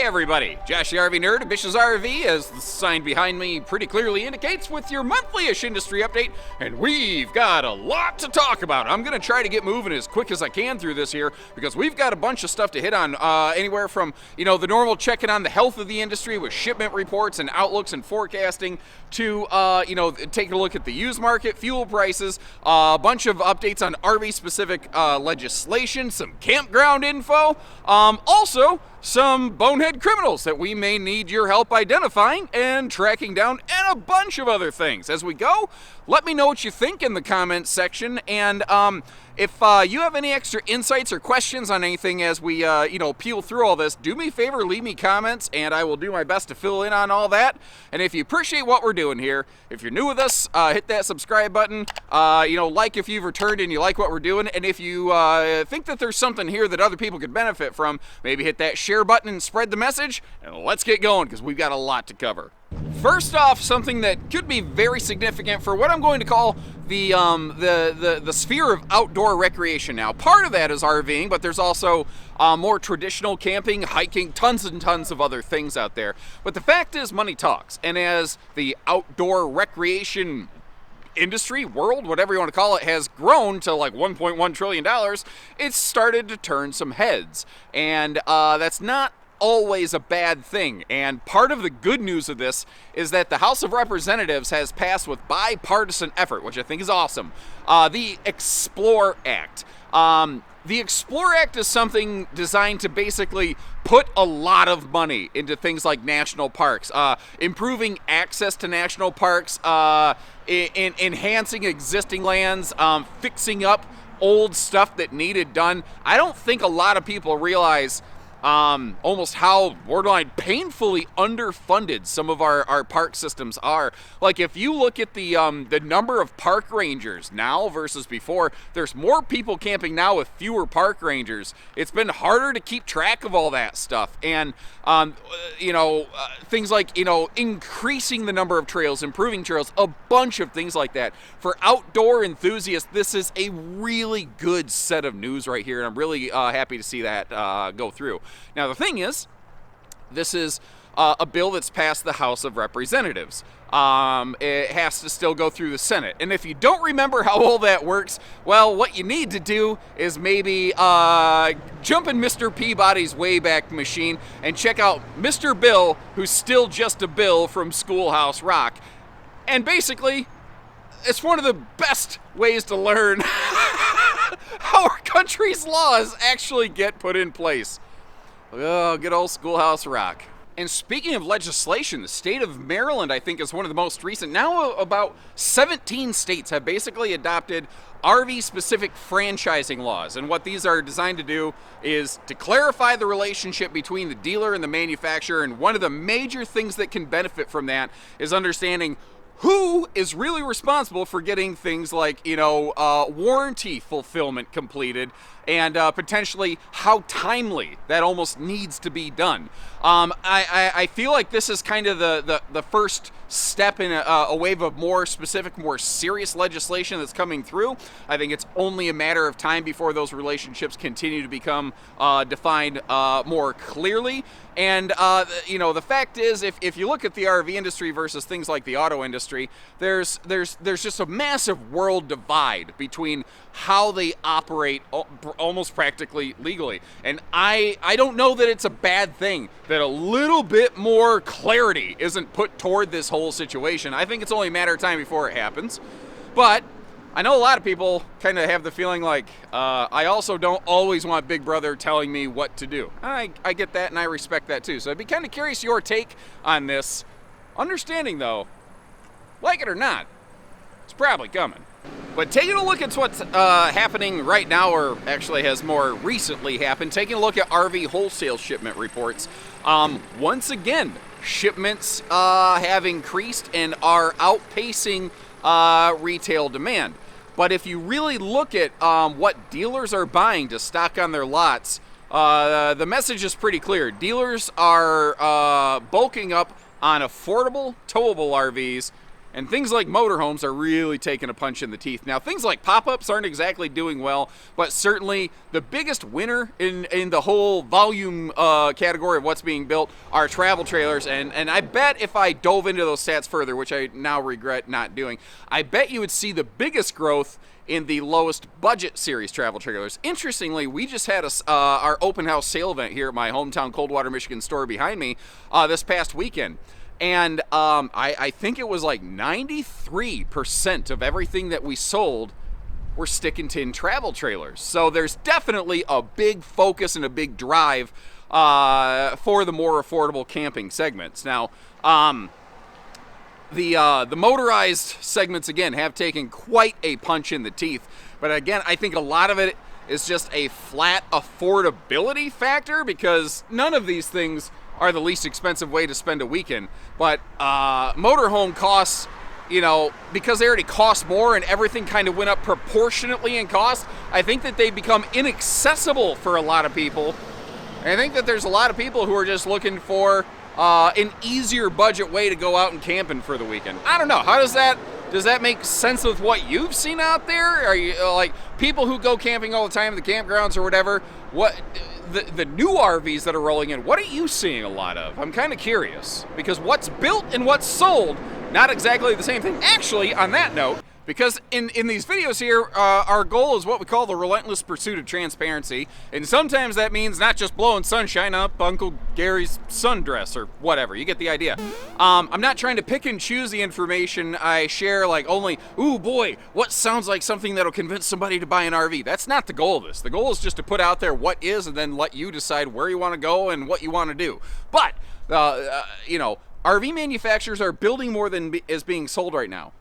everybody, Josh the RV Nerd of Bish's RV, as the sign behind me pretty clearly indicates, with your monthly-ish industry update, and we've got a lot to talk about. I'm going to try to get moving as quick as I can through this here, because we've got a bunch of stuff to hit on, anywhere from, the normal checking on the health of the industry with shipment reports and outlooks and forecasting, to, taking a look at the used market, fuel prices, a bunch of updates on RV-specific legislation, some campground info, also some bonehead criminals that we may need your help identifying and tracking down, and a bunch of other things. As we go, let me know what you think in the comments section, and if you have any extra insights or questions on anything as we, peel through all this, do me a favor, leave me comments, and I will do my best to fill in on all that. And if you appreciate what we're doing here, if you're new with us, hit that subscribe button, like if you've returned and you like what we're doing, and if you think that there's something here that other people could benefit from, maybe hit that share button and spread the message, and let's get going, because we've got a lot to cover. First off, something that could be very significant for what I'm going to call the sphere of outdoor recreation now. Part of that is RVing, but there's also more traditional camping, hiking, tons and tons of other things out there. But the fact is, money talks, and as the outdoor recreation industry, world, whatever you want to call it, has grown to like $1.1 trillion, it's started to turn some heads. And that's not always a bad thing. And part of the good news of this is that the House of Representatives has passed with bipartisan effort, which I think is awesome, the Explore Act. The Explore Act is something designed to basically put a lot of money into things like national parks, improving access to national parks, enhancing existing lands, fixing up old stuff that needed done. I don't think a lot of people realize almost how borderline painfully underfunded some of our park systems are. Like, if you look at the number of park rangers now versus before, there's more people camping now with fewer park rangers. It's been harder to keep track of all that stuff, and things like increasing the number of trails, improving trails, a bunch of things like that. For outdoor enthusiasts, this is a really good set of news right here, and I'm really happy to see that go through. Now, the thing is, this is a bill that's passed the House of Representatives. It has to still go through the Senate. And if you don't remember how all that works, well, what you need to do is maybe jump in Mr. Peabody's Wayback Machine and check out Mr. Bill, who's still just a Bill from Schoolhouse Rock. And basically, it's one of the best ways to learn how our country's laws actually get put in place. Oh, good old Schoolhouse Rock. And speaking of legislation, the state of Maryland, I think, is one of the most recent. Now about 17 states have basically adopted RV-specific franchising laws. And what these are designed to do is to clarify the relationship between the dealer and the manufacturer. And one of the major things that can benefit from that is understanding who is really responsible for getting things like, warranty fulfillment completed, and potentially how timely that almost needs to be done. I feel like this is kind of the first step in a wave of more specific, more serious legislation that's coming through. I think it's only a matter of time before those relationships continue to become defined more clearly. And, the fact is, if you look at the RV industry versus things like the auto industry, there's just a massive world divide between how they operate almost practically legally. And I don't know that it's a bad thing that a little bit more clarity isn't put toward this whole situation. I think it's only a matter of time before it happens. But I know a lot of people kind of have the feeling like, I also don't always want Big Brother telling me what to do. I get that, and I respect that too. So I'd be kind of curious your take on this. Understanding, though, like it or not, it's probably coming. But taking a look at what's happening right now, or actually has more recently happened, taking a look at RV wholesale shipment reports, once again, shipments have increased and are outpacing retail demand. But if you really look at what dealers are buying to stock on their lots, the message is pretty clear. Dealers are bulking up on affordable, towable RVs And things like motorhomes are really taking a punch in the teeth. Now, things like pop-ups aren't exactly doing well, but certainly the biggest winner in the whole volume category of what's being built are travel trailers. And I bet if I dove into those stats further, which I now regret not doing, I bet you would see the biggest growth in the lowest budget series travel trailers. Interestingly, we just had our open house sale event here at my hometown Coldwater, Michigan store behind me this past weekend. And I think it was like 93% of everything that we sold were stick and tin travel trailers. So there's definitely a big focus and a big drive for the more affordable camping segments. Now, the motorized segments, again, have taken quite a punch in the teeth. But again, I think a lot of it is just a flat affordability factor, because none of these things are the least expensive way to spend a weekend. But motorhome costs, you know, because they already cost more and everything kind of went up proportionately in cost, I think that they become inaccessible for a lot of people. And I think that there's a lot of people who are just looking for an easier budget way to go out and camping for the weekend. I don't know. How does that make sense with what you've seen out there? Are you like people who go camping all the time in the campgrounds or whatever? What the new RVs that are rolling in, what are you seeing a lot of? I'm kind of curious, because what's built and what's sold, not exactly the same thing. Actually, on that note, because in these videos here, our goal is what we call the relentless pursuit of transparency. And sometimes that means not just blowing sunshine up Uncle Gary's sundress or whatever. You get the idea. I'm not trying to pick and choose the information I share, like only, ooh boy, what sounds like something that'll convince somebody to buy an RV. That's not the goal of this. The goal is just to put out there what is and then let you decide where you want to go and what you want to do. But, you know, RV manufacturers are building more than is being sold right now.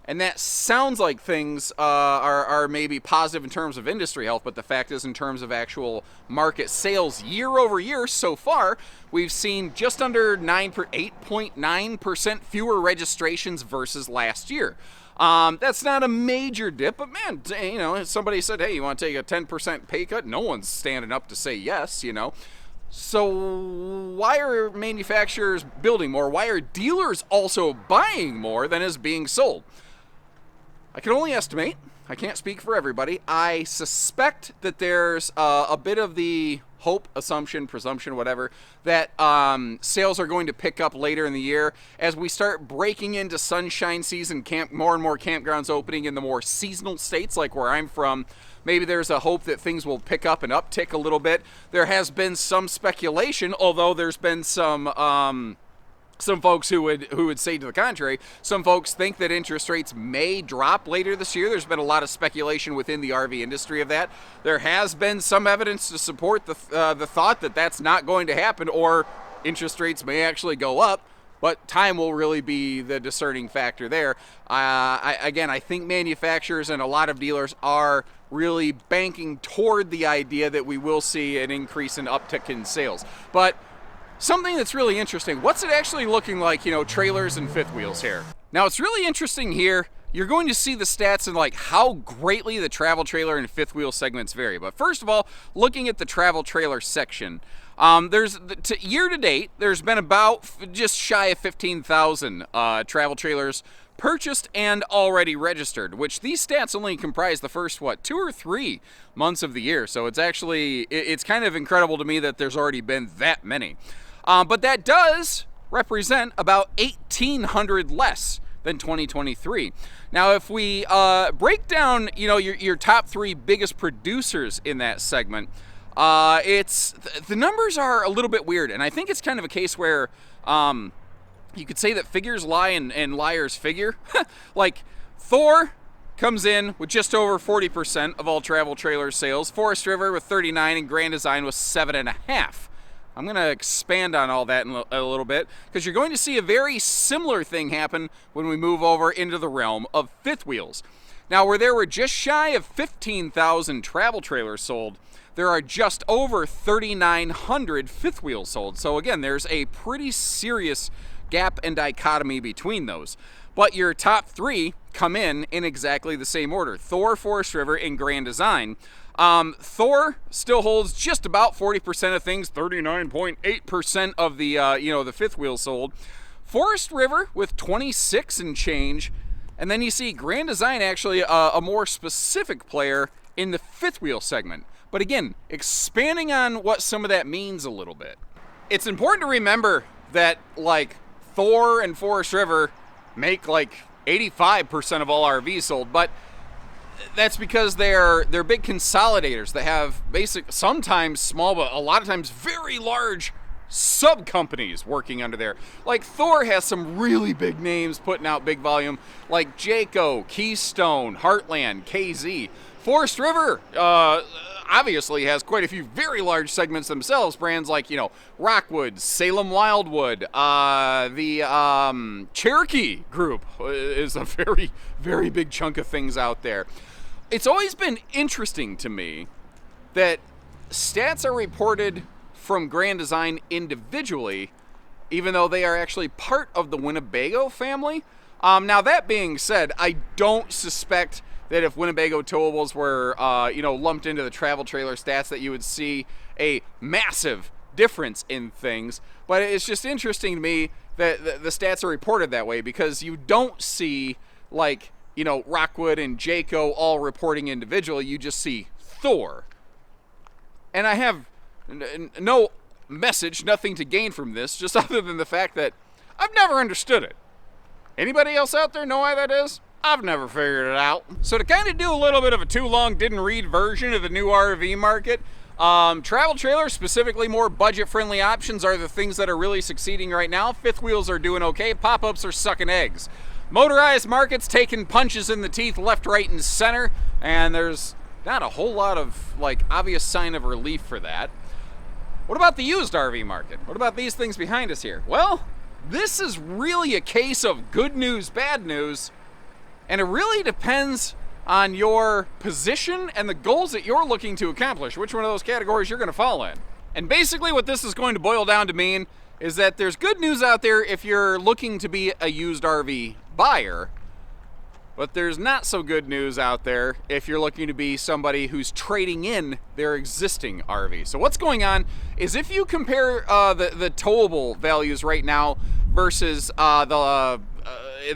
And that sounds like things are maybe positive in terms of industry health, but the fact is, in terms of actual market sales year over year so far, we've seen just under 8.9% fewer registrations versus last year. That's not a major dip, but man, you know, if somebody said, hey, you want to take a 10% pay cut? No one's standing up to say yes, you know. So why are manufacturers building more? Why are dealers also buying more than is being sold? I can only estimate. I can't speak for everybody. I suspect that there's a bit of the hope, assumption, presumption, whatever, that sales are going to pick up later in the year as we start breaking into sunshine season, more and more campgrounds opening in the more seasonal states like where I'm from. Maybe there's a hope that things will pick up and uptick a little bit. There has been some speculation, although there's been some folks who would say to the contrary. Some folks think that interest rates may drop later this year. There's been a lot of speculation within the RV industry of that. There has been some evidence to support the thought that that's not going to happen, or interest rates may actually go up, but time will really be the discerning factor there. I think manufacturers and a lot of dealers are really banking toward the idea that we will see an increase in uptick in sales. But something that's really interesting, what's it actually looking like, you know, trailers and fifth wheels here? Now, it's really interesting here. You're going to see the stats and like how greatly the travel trailer and fifth wheel segments vary. But first of all, looking at the travel trailer section, year to date, there's been about just shy of 15,000 travel trailers purchased and already registered, which these stats only comprise the first, 2 or 3 months of the year. So it's actually, it's kind of incredible to me that there's already been that many. But that does represent about 1,800 less than 2023. Now, if we break down, you know, your top 3 biggest producers in that segment, the numbers are a little bit weird, and I think it's kind of a case where you could say that figures lie and liars figure. Like Thor comes in with just over 40% of all travel trailer sales, Forest River with 39%, and Grand Design with 7.5%. I'm going to expand on all that in a little bit, because you're going to see a very similar thing happen when we move over into the realm of fifth wheels. Now, where there were just shy of 15,000 travel trailers sold, there are just over 3,900 fifth wheels sold. So again, there's a pretty serious gap and dichotomy between those. But your top 3 come in exactly the same order: Thor, Forest River, and Grand Design. Thor still holds just about 40% of things, 39.8% of the the fifth wheel sold. Forest River with 26 and change, and then you see Grand Design actually a more specific player in the fifth wheel segment. But again, expanding on what some of that means a little bit. It's important to remember that like Thor and Forest River make like 85% of all RVs sold, but that's because they're big consolidators that have sometimes small, but a lot of times very large sub-companies working under there. Like Thor has some really big names putting out big volume, like Jayco, Keystone, Heartland, KZ. Forest River obviously has quite a few very large segments themselves. Brands like, Rockwood, Salem Wildwood, the Cherokee group is a very, very big chunk of things out there. It's always been interesting to me that stats are reported from Grand Design individually, even though they are actually part of the Winnebago family. Now that being said, I don't suspect that if Winnebago towables were, lumped into the travel trailer stats, that you would see a massive difference in things. But it's just interesting to me that the stats are reported that way, because you don't see, like, Rockwood and Jayco all reporting individually. You just see Thor. And I have no message, nothing to gain from this, just other than the fact that I've never understood it. Anybody else out there know why that is? I've never figured it out. So to kind of do a little bit of a too long didn't read version of the new RV market, travel trailers, specifically more budget-friendly options, are the things that are really succeeding right now. Fifth wheels are doing okay. Pop-ups are sucking eggs. Motorized market's taking punches in the teeth left, right, and center, and there's not a whole lot of obvious sign of relief for that. What about the used RV market? What about these things behind us here? Well, this is really a case of good news, bad news, and it really depends on your position and the goals that you're looking to accomplish, which one of those categories you're going to fall in. And basically what this is going to boil down to mean is that there's good news out there if you're looking to be a used RV buyer, but there's not so good news out there if you're looking to be somebody who's trading in their existing RV. So what's going on is, if you compare the towable values right now versus the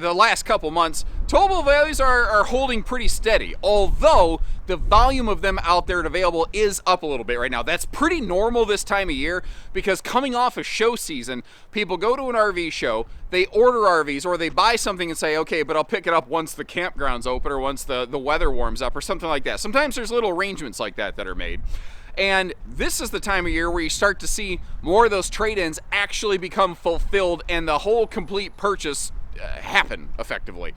last couple months, towable values are holding pretty steady, although the volume of them out there and available is up a little bit right now. That's pretty normal this time of year, because coming off of show season, people go to an RV show, they order RVs, or they buy something and say, okay, but I'll pick it up once the campground's open, or once the weather warms up, or something like that. Sometimes there's little arrangements like that that are made. And this is the time of year where you start to see more of those trade-ins actually become fulfilled and the whole complete purchase happen effectively.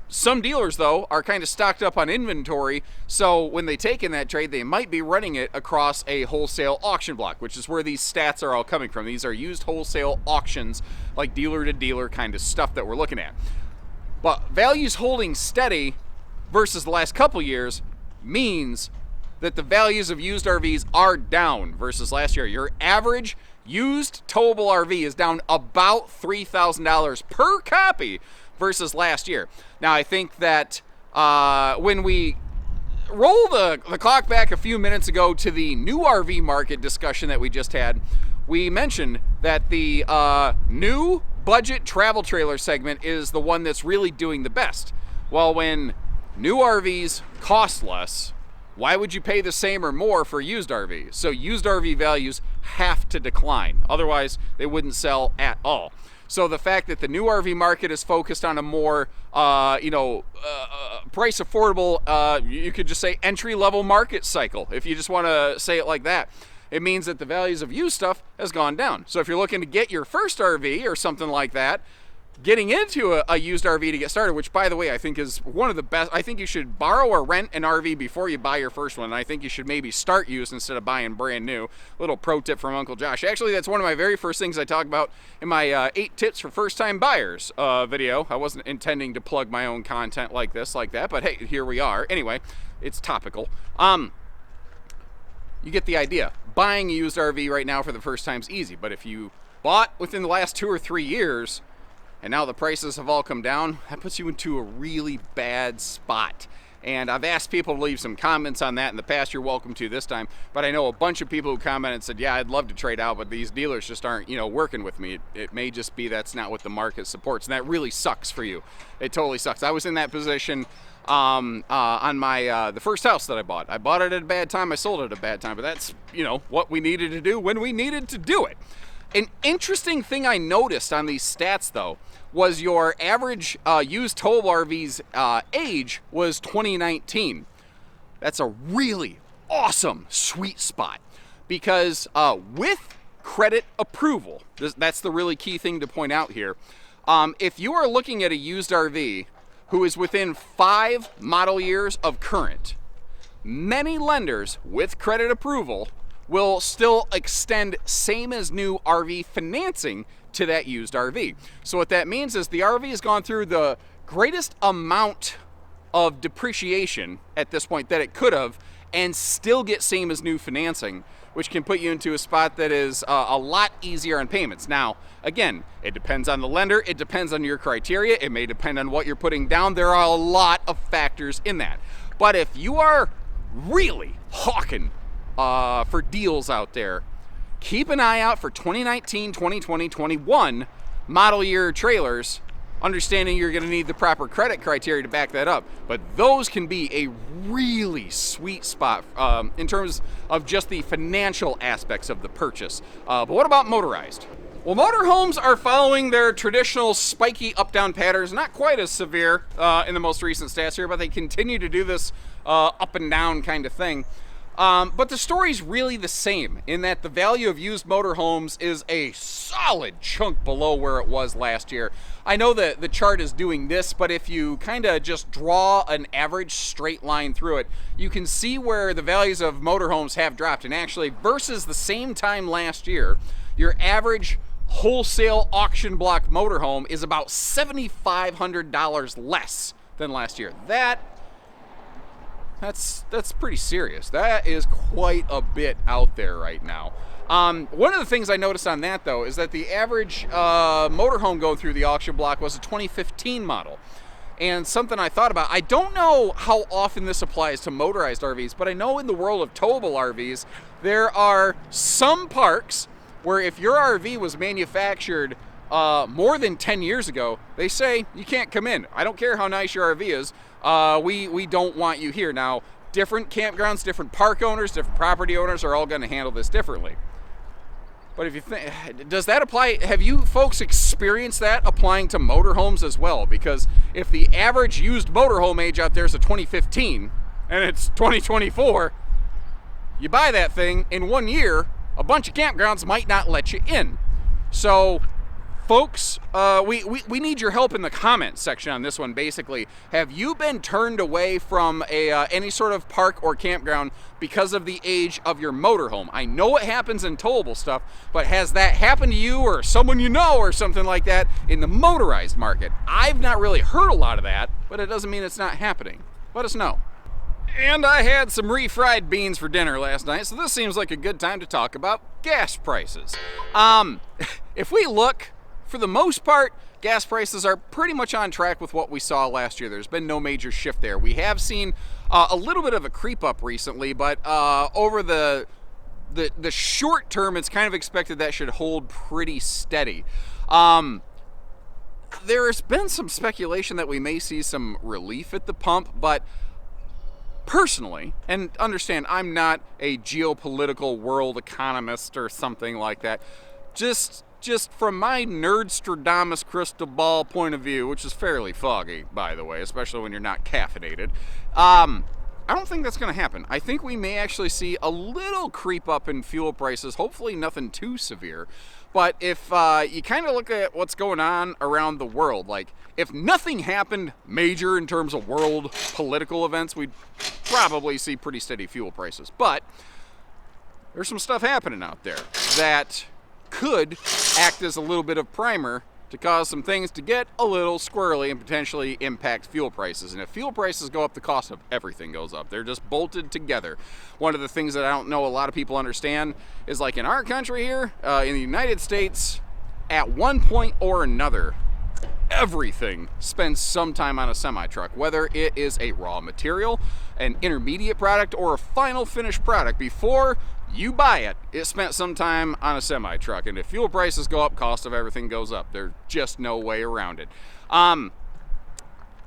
Some dealers, though, are kind of stocked up on inventory, so when they take in that trade, they might be running it across a wholesale auction block, which is where these stats are all coming from. These are used wholesale auctions, like dealer-to-dealer kind of stuff that we're looking at. But values holding steady versus the last couple years means that the values of used RVs are down versus last year. Your average used towable RV is down about $3,000 per copy versus last year. Now, I think that when we roll the clock back a few minutes ago to the new RV market discussion that we just had, we mentioned that the new budget travel trailer segment is the one that's really doing the best. Well, when new RVs cost less, why would you pay the same or more for used RVs? So used RV values have to decline. Otherwise, they wouldn't sell at all. So the fact that the new RV market is focused on a more, price affordable, you could just say entry-level market cycle, if you just want to say it like that, it means that the values of used stuff has gone down. So if you're looking to get your first RV or something like that, getting into a used RV to get started, which, by the way, I think is one of the best. I think you should borrow or rent an RV before you buy your first one. And I think you should maybe start used instead of buying brand new. Little pro tip from Uncle Josh. Actually, that's one of my very first things I talk about in my 8 tips for first-time buyers video. I wasn't intending to plug my own content like that, but hey, here we are. Anyway, it's topical. You get the idea. Buying a used RV right now for the first time is easy, but if you bought within the last 2 or 3 years, and now the prices have all come down, that puts you into a really bad spot. And I've asked people to leave some comments on that in the past. You're welcome to this time. But I know a bunch of people who commented and said, yeah, I'd love to trade out, but these dealers just aren't, you know, working with me. It may just be that's not what the market supports. And that really sucks for you. It totally sucks. I was in that position on my the first house that I bought. I bought it at a bad time. I sold it at a bad time. But that's, you know, what we needed to do when we needed to do it. An interesting thing I noticed on these stats, though, was your average used towable RV's age was 2019. That's a really awesome sweet spot because with credit approval, that's the really key thing to point out here. If you are looking at a used RV who is within 5 model years of current, many lenders with credit approval will still extend same as new RV financing to that used RV. So what that means is the RV has gone through the greatest amount of depreciation at this point that it could have and still get same as new financing, which can put you into a spot that is a lot easier on payments. Now, again, it depends on the lender, it depends on your criteria, it may depend on what you're putting down. There are a lot of factors in that. But if you are really hawking for deals out there, keep an eye out for 2019, 2020, 21 model year trailers, understanding you're going to need the proper credit criteria to back that up. But those can be a really sweet spot in terms of just the financial aspects of the purchase. But what about motorized? Well, motorhomes are following their traditional spiky up-down patterns, not quite as severe in the most recent stats here, but they continue to do this up and down kind of thing. But the story's really the same in that the value of used motorhomes is a solid chunk below where it was last year. I know that the chart is doing this, but if you kind of just draw an average straight line through it, you can see where the values of motorhomes have dropped. And actually, versus the same time last year, your average wholesale auction block motorhome is about $7,500 less than last year. That's pretty serious. That is quite a bit out there right now. One of the things I noticed on that, though, is that the average motorhome going through the auction block was a 2015 model. And something I thought about, I don't know how often this applies to motorized RVs, but I know in the world of towable RVs, there are some parks where if your RV was manufactured more than 10 years ago, they say you can't come in. I don't care how nice your RV is. We don't want you here. Now, different campgrounds, different park owners, different property owners are all going to handle this differently. But if you think, does that apply? Have you folks experienced that applying to motorhomes as well? Because if the average used motorhome age out there is a 2015 and it's 2024, you buy that thing in 1 year, a bunch of campgrounds might not let you in. So, folks, we need your help in the comments section on this one, basically. Have you been turned away from any sort of park or campground because of the age of your motorhome? I know it happens in towable stuff, but has that happened to you or someone you know or something like that in the motorized market? I've not really heard a lot of that, but it doesn't mean it's not happening. Let us know. And I had some refried beans for dinner last night, so this seems like a good time to talk about gas prices. If we look, for the most part, gas prices are pretty much on track with what we saw last year. There's been no major shift there. We have seen a little bit of a creep up recently, but over the short term, it's kind of expected that should hold pretty steady. There's been some speculation that we may see some relief at the pump, but personally, and understand I'm not a geopolitical world economist or something like that, just from my Nerdstradamus crystal ball point of view, which is fairly foggy, by the way, especially when you're not caffeinated, I don't think that's going to happen. I think we may actually see a little creep up in fuel prices, hopefully nothing too severe. But if you kind of look at what's going on around the world, like if nothing happened major in terms of world political events, we'd probably see pretty steady fuel prices. But there's some stuff happening out there that could act as a little bit of primer to cause some things to get a little squirrely and potentially impact fuel prices. And if fuel prices go up, the cost of everything goes up. They're just bolted together. One of the things that I don't know a lot of people understand is, like in our country here, in the United States, at one point or another, everything spends some time on a semi-truck, whether it is a raw material, an intermediate product, or a final finished product. Before you buy it, it spent some time on a semi-truck, and if fuel prices go up, cost of everything goes up. There's just no way around it.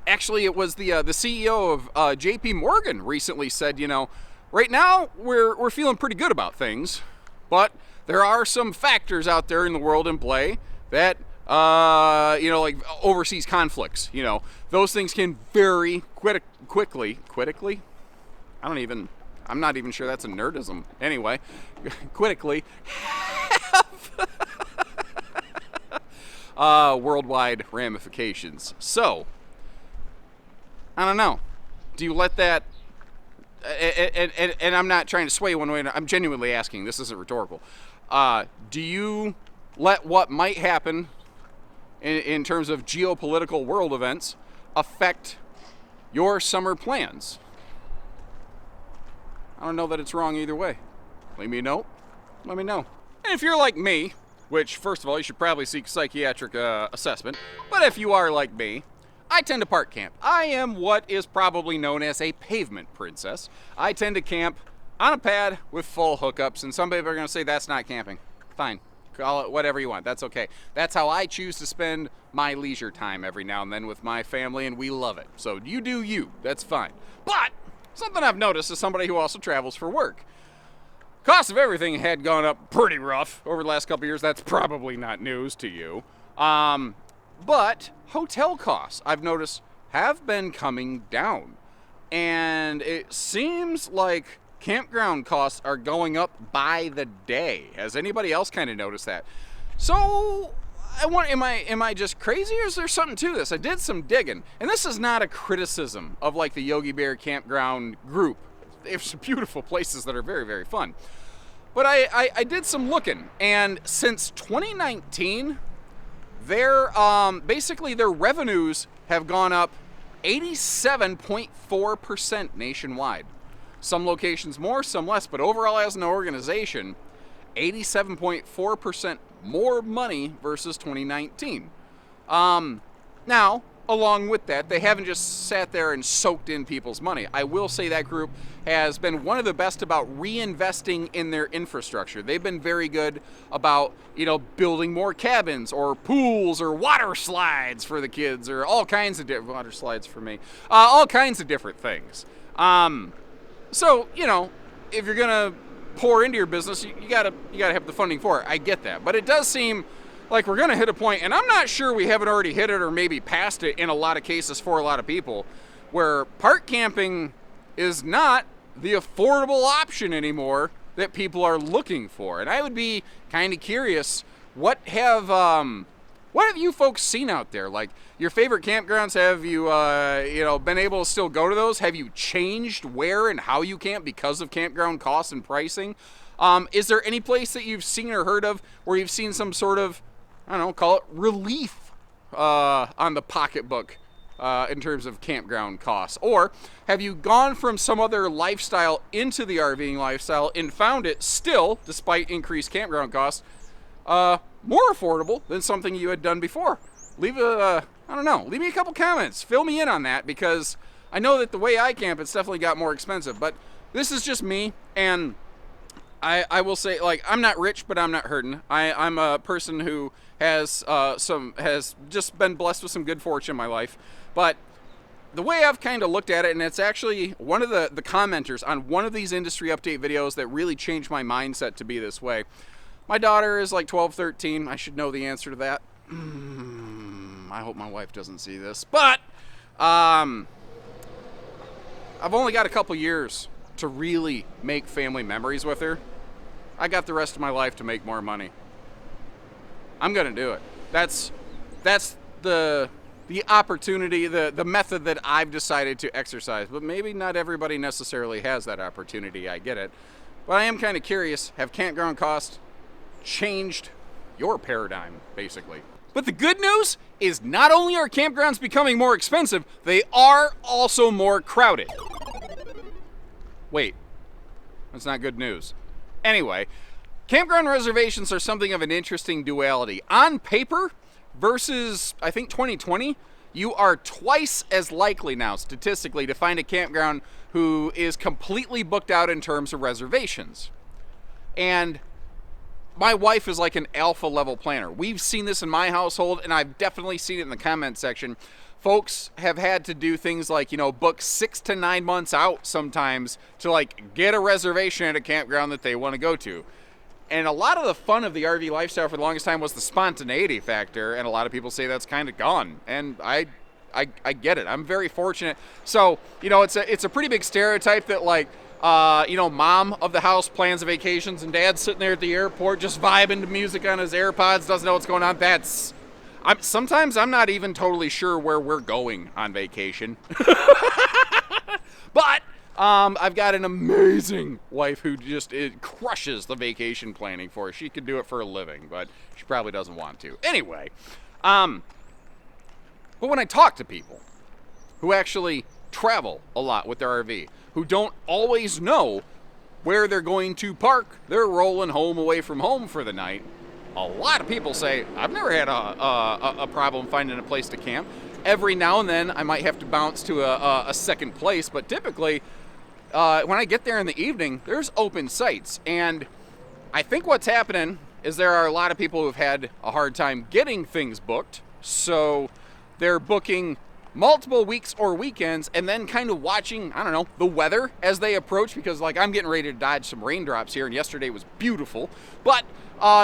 Actually, it was the CEO of JP Morgan recently said, you know, right now we're feeling pretty good about things, but there are some factors out there in the world in play that you know, like overseas conflicts, you know, those things can very quickly. I'm not even sure that's a nerdism. Anyway, quickly have worldwide ramifications. So, I don't know. Do you let that, and I'm not trying to sway one way, I'm genuinely asking, this isn't rhetorical. Do you let what might happen in terms of geopolitical world events affect your summer plans? I don't know that it's wrong either way. Leave me a note. Let me know. And if you're like me, which first of all, you should probably seek psychiatric assessment, but if you are like me, I tend to park camp. I am what is probably known as a pavement princess. I tend to camp on a pad with full hookups, and some people are going to say that's not camping. Fine. Call it whatever you want. That's okay. That's how I choose to spend my leisure time every now and then with my family, and we love it. So you do you. That's fine. But something I've noticed as somebody who also travels for work, cost of everything had gone up pretty rough over the last couple of years. That's probably not news to you. But hotel costs, I've noticed, have been coming down. And it seems like campground costs are going up by the day. Has anybody else kind of noticed that? So am I just crazy, or is there something to this? I did some digging, and this is not a criticism of like the Yogi Bear campground group. They have some beautiful places that are very, very fun. But I did some looking, and since 2019, basically their revenues have gone up 87.4% nationwide. Some locations more, some less, but overall as an organization, 87.4% more money versus 2019. Now, along with that, they haven't just sat there and soaked in people's money. I will say that group has been one of the best about reinvesting in their infrastructure. They've been very good about, you know, building more cabins or pools or water slides for the kids, or all kinds of different water slides for me, all kinds of different things. So, you know, if you're gonna pour into your business, you gotta have the funding for it. I get that, but it does seem like we're gonna hit a point, and I'm not sure we haven't already hit it or maybe passed it in a lot of cases for a lot of people, where park camping is not the affordable option anymore that people are looking for. And I would be kind of curious, what have you folks seen out there? Like, your favorite campgrounds, have you been able to still go to those? Have you changed where and how you camp because of campground costs and pricing? Is there any place that you've seen or heard of where you've seen some sort of, I don't know, call it relief on the pocketbook in terms of campground costs? Or have you gone from some other lifestyle into the RVing lifestyle and found it still, despite increased campground costs, more affordable than something you had done before? Leave me a couple comments. Fill me in on that, because I know that the way I camp, it's definitely got more expensive. But this is just me, and I will say, like, I'm not rich, but I'm not hurting. I'm a person who has just been blessed with some good fortune in my life. But the way I've kind of looked at it, and it's actually one of the commenters on one of these industry update videos that really changed my mindset to be this way. My daughter is like 12, 13. I should know the answer to that. I hope my wife doesn't see this. But I've only got a couple years to really make family memories with her. I got the rest of my life to make more money. I'm gonna do it. That's the opportunity, the method that I've decided to exercise. But maybe not everybody necessarily has that opportunity. I get it. But I am kind of curious, have campground costs changed your paradigm, basically? But the good news is, not only are campgrounds becoming more expensive, they are also more crowded. Wait, that's not good news. Anyway, campground reservations are something of an interesting duality. On paper, versus, I think, 2020, you are twice as likely now, statistically, to find a campground who is completely booked out in terms of reservations. And my wife is like an alpha level planner. We've seen this in my household, and I've definitely seen it in the comment section. Folks have had to do things like, book 6 to 9 months out sometimes to like get a reservation at a campground that they want to go to. And a lot of the fun of the RV lifestyle for the longest time was the spontaneity factor, and a lot of people say that's kind of gone. And I get it. I'm very fortunate. So, it's a pretty big stereotype that like, mom of the house plans vacations and dad's sitting there at the airport just vibing to music on his AirPods, doesn't know what's going on. Sometimes I'm not even totally sure where we're going on vacation. But I've got an amazing wife who just crushes the vacation planning for us. She could do it for a living, but she probably doesn't want to. Anyway, but when I talk to people who actually travel a lot with their RV, who don't always know where they're going to park, they're rolling home away from home for the night, a lot of people say, I've never had a problem finding a place to camp. Every now and then I might have to bounce to a second place, but typically when I get there in the evening, there's open sites. And I think what's happening is there are a lot of people who've had a hard time getting things booked, so they're booking multiple weeks or weekends and then kind of watching, the weather as they approach, because like I'm getting ready to dodge some raindrops here, and yesterday was beautiful, but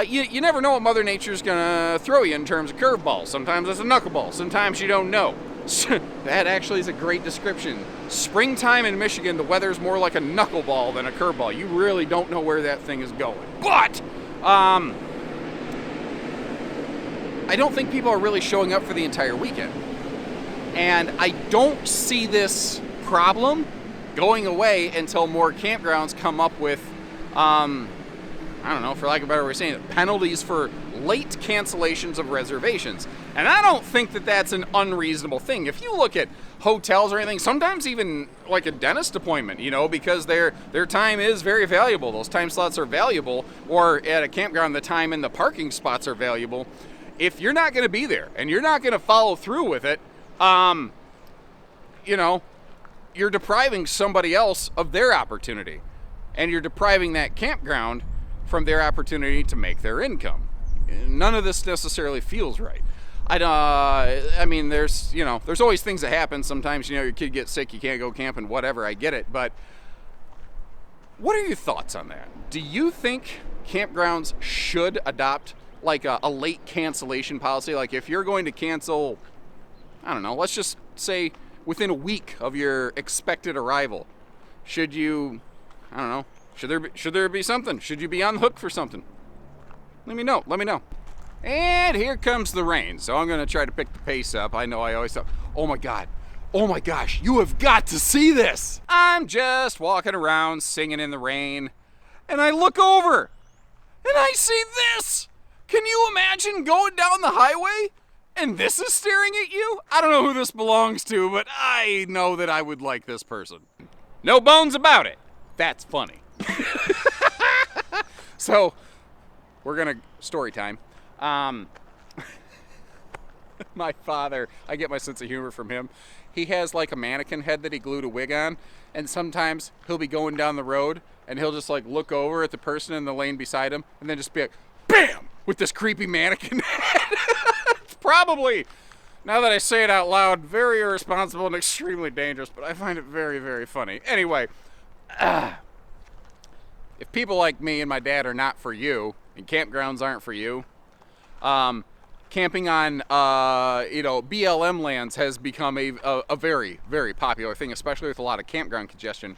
you never know what Mother Nature's gonna throw you in terms of curveballs. Sometimes it's a knuckleball, sometimes you don't know. That actually is a great description. Springtime in Michigan, the weather's more like a knuckleball than a curveball. You really don't know where that thing is going. But I don't think people are really showing up for the entire weekend. And I don't see this problem going away until more campgrounds come up with, for lack of a better way of saying it, penalties for late cancellations of reservations. And I don't think that that's an unreasonable thing. If you look at hotels or anything, sometimes even like a dentist appointment, because their time is very valuable. Those time slots are valuable. Or at a campground, the time in the parking spots are valuable. If you're not going to be there and you're not going to follow through with it, you're depriving somebody else of their opportunity, and you're depriving that campground from their opportunity to make their income. None of this necessarily feels right. There's always things that happen. Sometimes, your kid gets sick, you can't go camping, whatever, I get it. But what are your thoughts on that? Do you think campgrounds should adopt like a late cancellation policy? Like if you're going to cancel, let's just say within a week of your expected arrival, should you, should there be something? Should you be on the hook for something? Let me know. And here comes the rain, so I'm going to try to pick the pace up. I know I always thought, oh my gosh, you have got to see this. I'm just walking around singing in the rain, and I look over, and I see this. Can you imagine going down the highway and this is staring at you? I don't know who this belongs to, but I know that I would like this person. No bones about it. That's funny. So, we're gonna story time. My father, I get my sense of humor from him. He has like a mannequin head that he glued a wig on, and sometimes he'll be going down the road and he'll just like look over at the person in the lane beside him and then just be like, BAM! With this creepy mannequin head. It's probably, now that I say it out loud, very irresponsible and extremely dangerous, but I find it very, very funny. Anyway, if people like me and my dad are not for you, and campgrounds aren't for you, camping on, BLM lands has become a very, very popular thing, especially with a lot of campground congestion.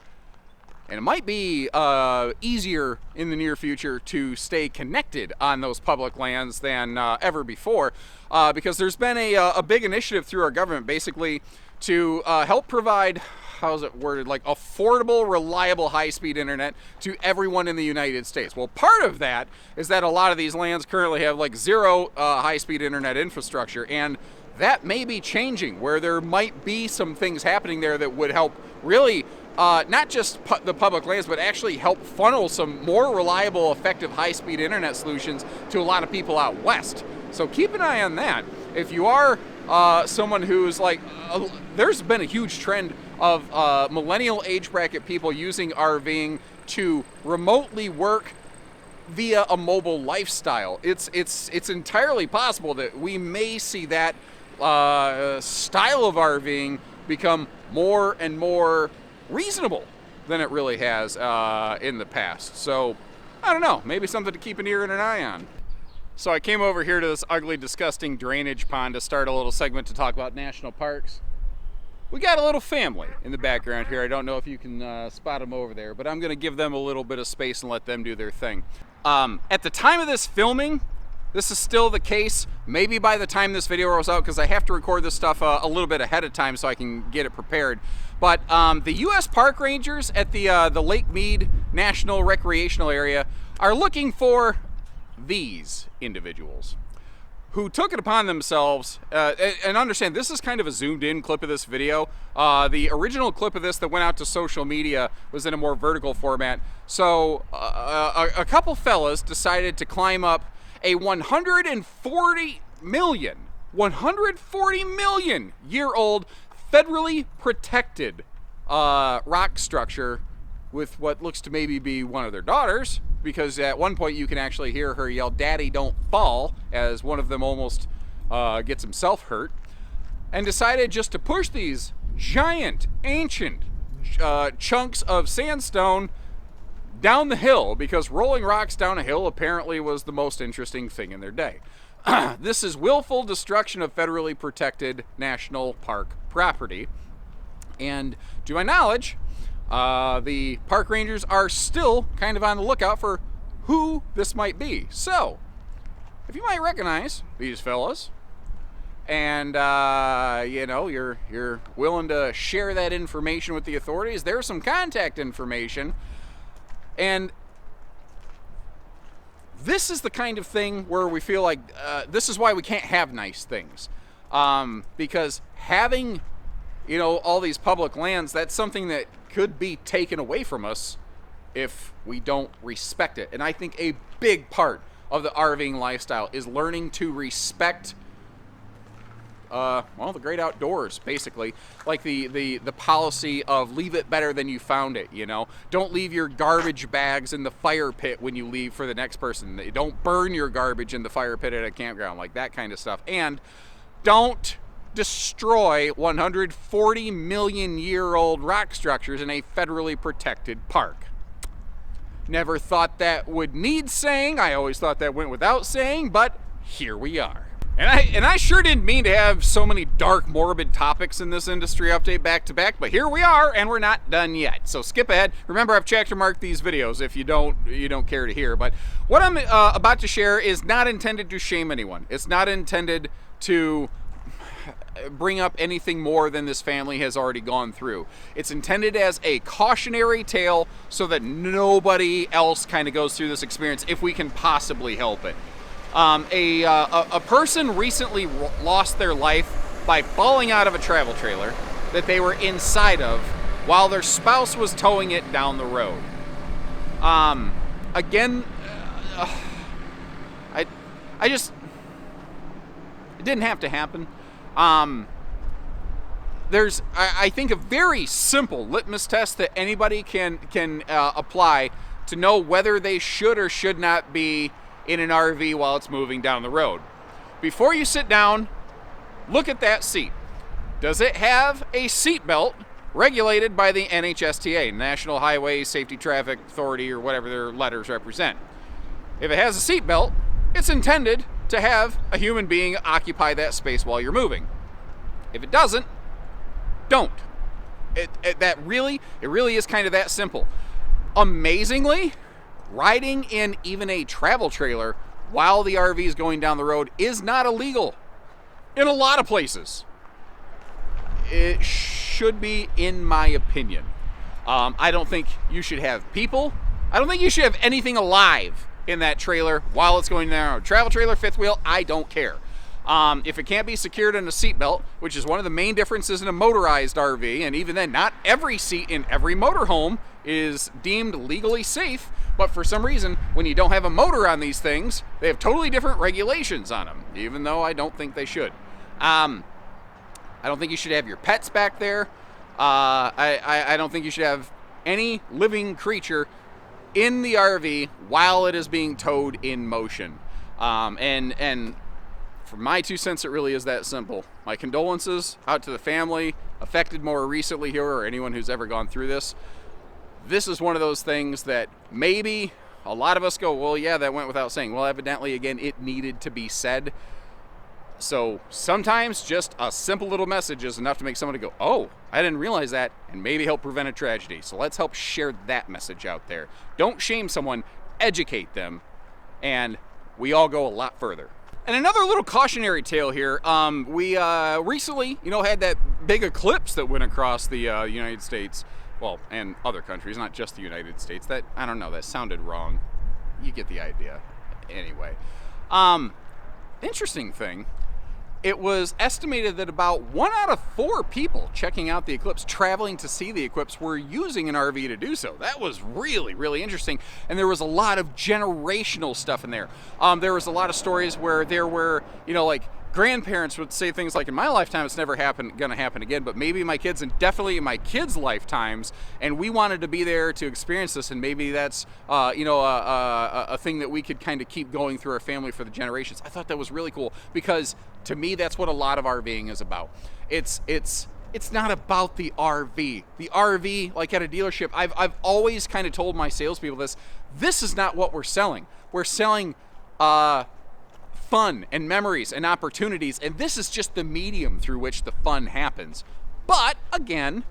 And it might be easier in the near future to stay connected on those public lands than ever before, because there's been a big initiative through our government basically to help provide, how's it worded, like affordable, reliable, high-speed internet to everyone in the United States. Well, part of that is that a lot of these lands currently have like zero high-speed internet infrastructure, and that may be changing, where there might be some things happening there that would help really not just the public lands, but actually help funnel some more reliable, effective, high-speed internet solutions to a lot of people out west. So keep an eye on that. if you are someone who's like, there's been a huge trend of millennial age bracket people using RVing to remotely work via a mobile lifestyle. It's entirely possible that we may see that style of RVing become more and more reasonable than it really has in the past. So I don't know, maybe something to keep an ear and an eye on. So I came over here to this ugly, disgusting drainage pond to start a little segment to talk about national parks. We got a little family in the background here. I don't know if you can spot them over there, but I'm going to give them a little bit of space and let them do their thing. At the time of this filming, this is still the case. Maybe by the time this video rolls out, because I have to record this stuff a little bit ahead of time so I can get it prepared. But the U.S. Park Rangers at the Lake Mead National Recreational Area are looking for these individuals who took it upon themselves, and understand this is kind of a zoomed in clip of this video. The original clip of this that went out to social media was in a more vertical format. So a couple fellas decided to climb up a 140 million year old federally protected rock structure with what looks to maybe be one of their daughters, because at one point you can actually hear her yell, "Daddy, don't fall," as one of them almost gets himself hurt, and decided just to push these giant, ancient chunks of sandstone down the hill, because rolling rocks down a hill apparently was the most interesting thing in their day. This is willful destruction of federally protected national park property, and to my knowledge, the park rangers are still kind of on the lookout for who this might be. So, if you might recognize these fellas, and you know, you're willing to share that information with the authorities, there's some contact information. And this is the kind of thing where we feel like this is why we can't have nice things, because having, you know, all these public lands, that's something that could be taken away from us if we don't respect it. And I think a big part of the RVing lifestyle is learning to respect well, the great outdoors, basically. Like the policy of leave it better than you found it, you know? Don't leave your garbage bags in the fire pit when you leave for the next person. Don't burn your garbage in the fire pit at a campground, like that kind of stuff. And don't destroy 140 million year old rock structures in a federally protected park. Never thought that would need saying. I always thought that went without saying, but here we are. And I sure didn't mean to have so many dark, morbid topics in this industry update back to back, but here we are, and we're not done yet. So skip ahead. Remember, I've chapter marked these videos if you don't care to hear. But what I'm about to share is not intended to shame anyone. It's not intended to bring up anything more than this family has already gone through. It's intended as a cautionary tale so that nobody else kind of goes through this experience if we can possibly help it. A person recently lost their life by falling out of a travel trailer that they were inside of while their spouse was towing it down the road. Again, I just, it didn't have to happen. There's, I think, a very simple litmus test that anybody can apply to know whether they should or should not be in an RV while it's moving down the road. Before you sit down, look at that seat. Does it have a seat belt regulated by the NHSTA, National Highway Safety Traffic Authority, or whatever their letters represent? If it has a seat belt, it's intended to have a human being occupy that space while you're moving. If it doesn't, don't. It really is kind of that simple. Amazingly, riding in even a travel trailer while the RV is going down the road is not illegal in a lot of places. It should be, in my opinion. I don't think you should have people. I don't think you should have anything alive in that trailer while it's going down. Travel trailer, fifth wheel, I don't care. If it can't be secured in a seatbelt, which is one of the main differences in a motorized RV, and even then, not every seat in every motorhome is deemed legally safe, but for some reason, when you don't have a motor on these things, they have totally different regulations on them, even though I don't think they should. I don't think you should have your pets back there. I don't think you should have any living creature in the RV while it is being towed in motion. And for my 2 cents, it really is that simple. My condolences out to the family affected more recently here, or anyone who's ever gone through this. This is one of those things that maybe a lot of us go, well, yeah, that went without saying. Well, evidently, again, it needed to be said. So sometimes just a simple little message is enough to make someone go, oh, I didn't realize that, and maybe help prevent a tragedy. So let's help share that message out there. Don't shame someone, educate them, and we all go a lot further. And another little cautionary tale here. We recently, had that big eclipse that went across the United States. Well, and other countries, not just the United States. That, I don't know, that sounded wrong. You get the idea. Anyway. Interesting thing. It was estimated that about 1 out of 4 people checking out the eclipse, traveling to see the eclipse, were using an RV to do so. That was really, really interesting. And there was a lot of generational stuff in there. There was a lot of stories where there were, like grandparents would say things like, in my lifetime, it's never gonna happen again, but maybe my kids, and definitely in my kids' lifetimes, and we wanted to be there to experience this, and maybe that's, a thing that we could kind of keep going through our family for the generations. I thought that was really cool, because to me, that's what a lot of RVing is about. It's not about the RV. The RV, like at a dealership, I've always kind of told my salespeople this is not what we're selling. We're selling fun and memories and opportunities, and this is just the medium through which the fun happens. But again,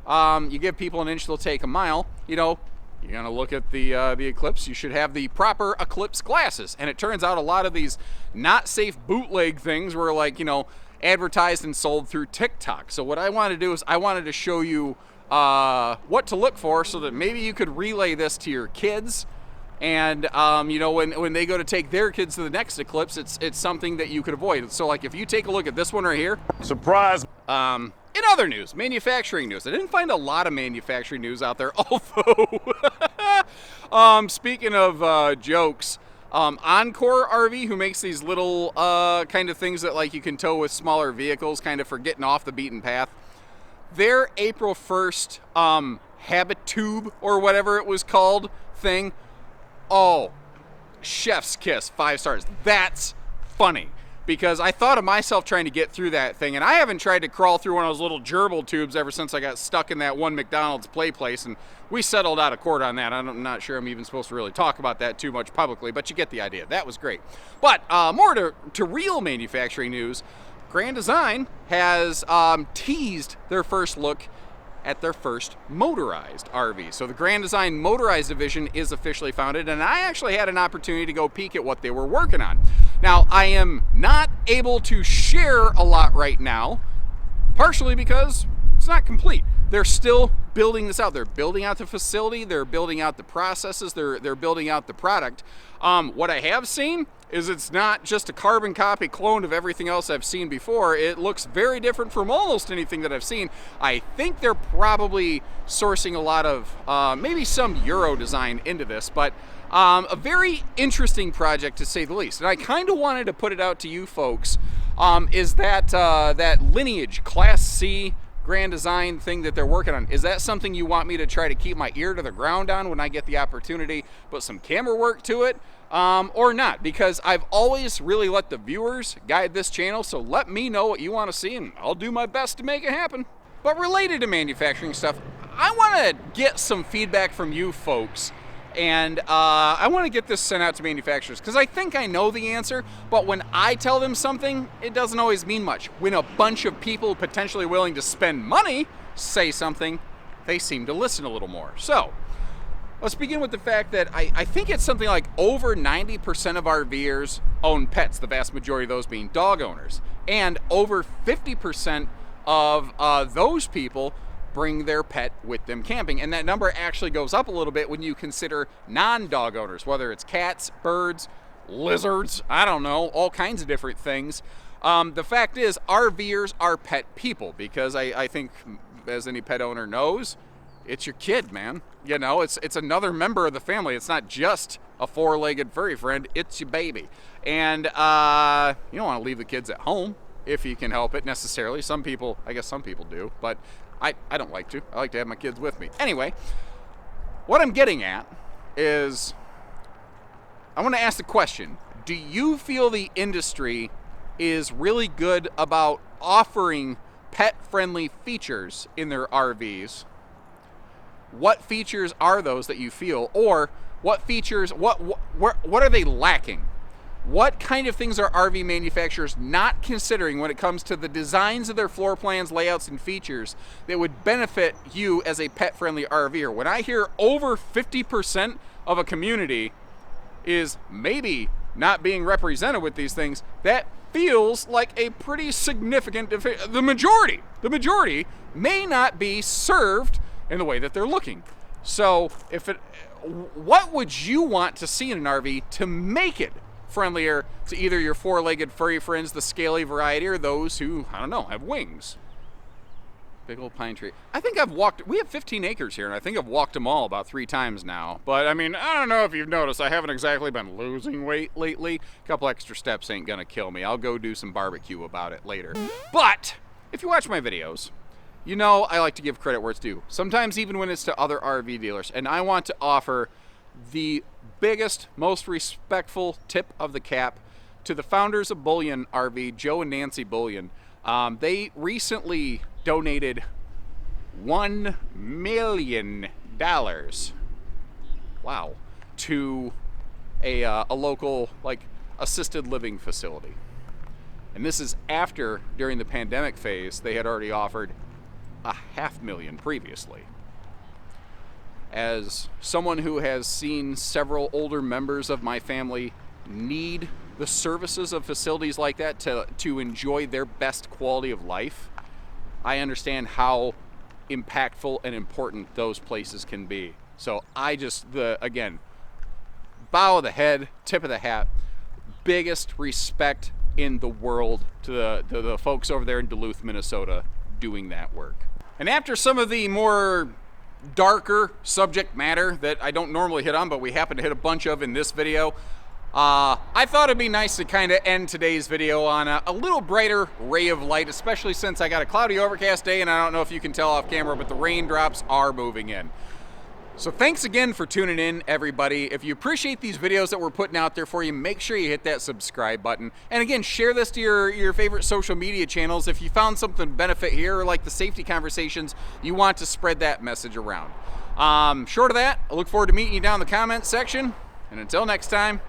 you give people an inch, they'll take a mile. You're gonna look at the eclipse, you should have the proper eclipse glasses. And it turns out a lot of these not safe bootleg things were advertised and sold through TikTok. So what I wanted to do is I wanted to show you what to look for, so that maybe you could relay this to your kids. And when they go to take their kids to the next eclipse, it's something that you could avoid. So if you take a look at this one right here. Surprise! In other news, manufacturing news. I didn't find a lot of manufacturing news out there, although, speaking of jokes, Encore RV, who makes these little kind of things that you can tow with smaller vehicles, kind of for getting off the beaten path, their April 1st Habit Tube, or whatever it was called, thing, oh, chef's kiss, 5 stars. That's funny. Because I thought of myself trying to get through that thing, and I haven't tried to crawl through one of those little gerbil tubes ever since I got stuck in that one McDonald's play place, and we settled out of court on that. I'm not sure I'm even supposed to really talk about that too much publicly, but you get the idea. That was great. But more to real manufacturing news, Grand Design has teased their first look at their first motorized RV. So the Grand Design Motorized division is officially founded, and I actually had an opportunity to go peek at what they were working on. Now, I am not able to share a lot right now, partially because it's not complete. They're still building this out. They're building out the facility, they're building out the processes, they're building out the product. What I have seen is it's not just a carbon copy clone of everything else I've seen before. It looks very different from almost anything that I've seen. I think they're probably sourcing a lot of maybe some Euro design into this, but a very interesting project to say the least. And I kind of wanted to put it out to you folks, is that Lineage Class C Grand Design thing that they're working on. Is that something you want me to try to keep my ear to the ground on when I get the opportunity, put some camera work to it, or not? Because I've always really let the viewers guide this channel, so let me know what you want to see, and I'll do my best to make it happen. But related to manufacturing stuff, I want to get some feedback from you folks. And I want to get this sent out to manufacturers, because I think I know the answer, but when I tell them something, it doesn't always mean much. When a bunch of people potentially willing to spend money say something, they seem to listen a little more. So let's begin with the fact that I think it's something like over 90% of RVers own pets, the vast majority of those being dog owners. And over 50% of those people bring their pet with them camping, and that number actually goes up a little bit when you consider non-dog owners, whether it's cats, birds, lizards, I don't know, all kinds of different things. The fact is, RVers are pet people, because I think, as any pet owner knows, it's your kid, man. It's another member of the family. It's not just a four-legged furry friend, it's your baby. And you don't want to leave the kids at home if you can help it necessarily. Some people, I guess some people do, but I don't like to. I like to have my kids with me. Anyway, what I'm getting at is I want to ask the question, do you feel the industry is really good about offering pet-friendly features in their RVs? What features are those that you feel, or what features, what are they lacking? What kind of things are RV manufacturers not considering when it comes to the designs of their floor plans, layouts, and features that would benefit you as a pet-friendly RVer? When I hear over 50% of a community is maybe not being represented with these things, that feels like a pretty significant the majority may not be served in the way that they're looking. So what would you want to see in an RV to make it friendlier to either your four-legged furry friends, the scaly variety, or those who, I don't know, have wings? Big old pine tree. I think we have 15 acres here, and I think I've walked them all about 3 times now. But I mean, I don't know if you've noticed, I haven't exactly been losing weight lately. A couple extra steps ain't gonna kill me. I'll go do some barbecue about it later. But if you watch my videos, you know I like to give credit where it's due. Sometimes even when it's to other RV dealers. And I want to offer the biggest, most respectful tip of the cap to the founders of Bullion RV, Joe and Nancy Bullion. They recently donated $1 million, wow, to a local assisted living facility. And this is after, during the pandemic phase, they had already offered $500,000 previously. As someone who has seen several older members of my family need the services of facilities like that to enjoy their best quality of life, I understand how impactful and important those places can be. So I just, again, bow of the head, tip of the hat, biggest respect in the world to the folks over there in Duluth, Minnesota, doing that work. And after some of the more darker subject matter that I don't normally hit on, but we happen to hit a bunch of in this video, I thought it'd be nice to kind of end today's video on a little brighter ray of light, especially since I got a cloudy, overcast day, and I don't know if you can tell off camera, but the raindrops are moving in. So thanks again for tuning in, everybody. If you appreciate these videos that we're putting out there for you, make sure you hit that subscribe button. And again, share this to your favorite social media channels if you found something benefit here, or like the safety conversations, you want to spread that message around. Short of that, I look forward to meeting you down in the comments section. And until next time,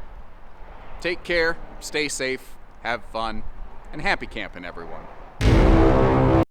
take care, stay safe, have fun, and happy camping, everyone.